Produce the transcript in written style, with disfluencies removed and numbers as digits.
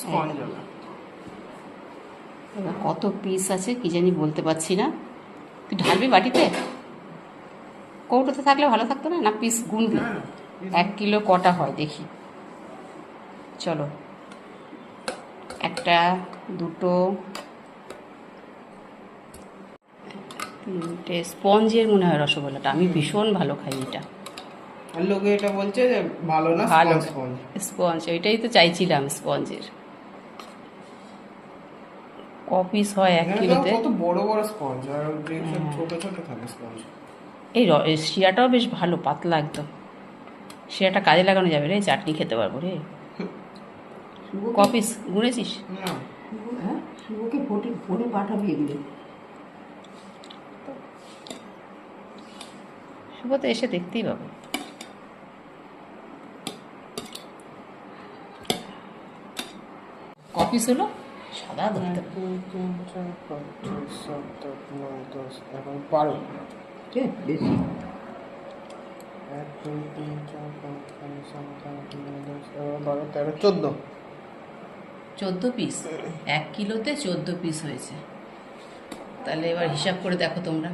Sponge হবে। এবার কত পিস আছে কি জানি বলতে পারছি না। তুই ঢালবি বাটিতে? কৌটোতে থাকলে ভালো থাকতো না, না পিস গুনবি? 1 কিলো কটা হয় দেখি। চলো, 1 2 3টে স্পঞ্জের মনে হয় রসগোল্লাটা। আমি ভীষণ ভালো খাই এটা। আর লোকে এটা বলছে যে ভালো না, ভালো স্পঞ্জ। স্পঞ্জ, ওইটাই তো চাইছিলাম, স্পঞ্জের। ক পিস হয় 1 এখানে তো কিলোতে? কত বড় বড় স্পঞ্জ, আর যেসব ছোট ছোট থাকে স্পঞ্জ। এই শিরাটাও বেশ ভালো, পাতলা একদম। শিরাটা কাজে লাগানো যাবে রে, চাটনি খেতে পারবো রে। ক পিস গুনেছিস? না, হ্যাঁ, শুভকে ফোনে পাঠাবি এগুলো। শুভ তো এসে দেখতেই পাবো। ক পিস হলো? সাদা ধরতে 1 2 3 4 5 6 7 8 9 10 11 12। বেশি। 1 2 3 4 5 6 7 8 9 10 11 12 13 14। 14 পিস 1 কিলোতে 14 পিস হয়েছে। তাহলে এবার হিসাব করে দেখো তোমরা।